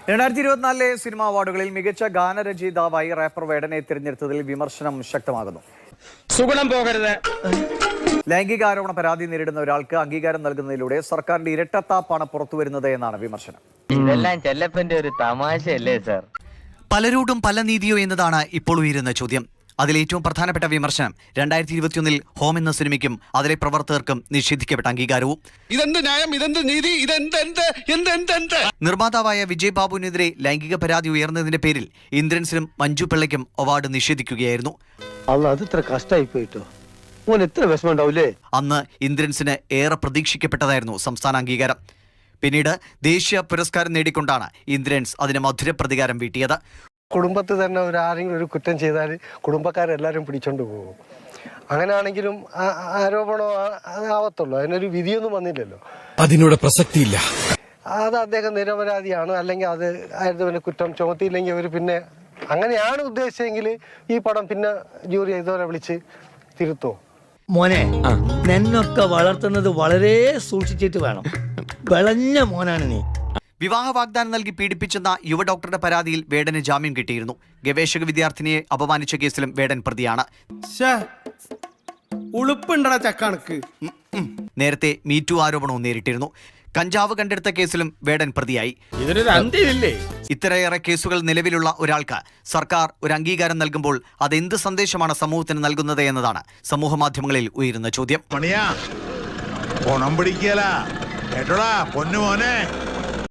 2024 cinema അവാർഡുകളിൽ മികച്ച ഗാനരചയിതാവായി wrapper വേടനെ തിരഞ്ഞെടുത്തതിൽ വിമർശനം ശക്തമാകുന്നു. സുഗുണം പോകരുത്. ലൈംഗികാരോപണ പരാതി നേരിടുന്ന ഒരാൾക്ക് അംഗീകാരം നൽകുന്നതിലൂടെ സർക്കാരിന്റെ ഇരട്ടത്താപ്പാണ് പുറത്തുവരുന്നത് എന്നാണ് വിമർശനം. ഇതെല്ലാം ചെല്ലപ്പന്റെ ഒരു തമാശയല്ലേ സാർ? പലരോടും പല നീതിയോ എന്നതാണ് ഇപ്പോൾ ഉയരുന്ന ചോദ്യം. അതിലേറ്റവും പ്രധാനപ്പെട്ട വിമർശനം 2021 ഹോം എന്ന സിനിമയ്ക്കും അതിലെ പ്രവർത്തകർക്കും നിഷേധിക്കപ്പെട്ട അംഗീകാരവും. നിർമ്മാതാവായ വിജയ് ബാബുവിനെതിരെ ലൈംഗിക പരാതി ഉയർന്നതിന്റെ പേരിൽ ഇന്ദ്രൻസിനും മഞ്ജു പിള്ളയ്ക്കും അവാർഡ് നിഷേധിക്കുകയായിരുന്നു. അന്ന് ഇന്ദ്രൻസിന് ഏറെ പ്രതീക്ഷിക്കപ്പെട്ടതായിരുന്നു സംസ്ഥാന അംഗീകാരം. പിന്നീട് ദേശീയ പുരസ്കാരം നേടിക്കൊണ്ടാണ് ഇന്ദ്രൻസ് അതിന് മധുര പ്രതികാരം വീട്ടിയത്. കുടുംബത്തിൽ തന്നെ ആരെങ്കിലും ഒരു കുറ്റം ചെയ്താൽ കുടുംബക്കാരെല്ലാവരും പിടിച്ചോണ്ട് പോകും. അങ്ങനെയാണെങ്കിലും ആരോപണം ആവത്തുള്ളൂ, അതിനൊരു വിധിയൊന്നും വന്നില്ലല്ലോ. അതിനോട് പ്രസക്തിയില്ല. അത് അദ്ദേഹം നിരപരാധിയാണ്, അല്ലെങ്കിൽ അത് ആയിരുന്നു കുറ്റം ചുമത്തിയില്ലെങ്കിൽ അവർ പിന്നെ അങ്ങനെയാണ് ഉദ്ദേശിച്ചെങ്കിൽ ഈ പടം പിന്നെ ജൂറി ഇതുവരെ വിളിച്ച് തിരുത്തോ. മോനെ, നിന്നൊക്കെ വളർത്തുന്നത് വളരെ സൂക്ഷിച്ചിട്ട് വേണം. വിളഞ്ഞ മോനാണ് നീ. വിവാഹ വാഗ്ദാനം നൽകി പീഡിപ്പിച്ചെന്ന യുവ ഡോക്ടറുടെ പരാതിയിൽ വേടന് ജാമ്യം കിട്ടിയിരുന്നു. ഗവേഷക വിദ്യാർത്ഥിനിയെ അപമാനിച്ച കേസിലും വേടൻ പ്രതിയാണ്. നേരത്തെ മീറ്റു ആരോപണവും നേരിട്ടിരുന്നു. കഞ്ചാവ് കണ്ടെടുത്ത കേസിലും വേടൻ പ്രതിയായി. ഇത്രയേറെ കേസുകൾ നിലവിലുള്ള ഒരാൾക്ക് സർക്കാർ ഒരു അംഗീകാരം നൽകുമ്പോൾ അതെന്ത് സന്ദേശമാണ് സമൂഹത്തിന് നൽകുന്നത് എന്നതാണ് സമൂഹ മാധ്യമങ്ങളിൽ ഉയരുന്ന ചോദ്യം.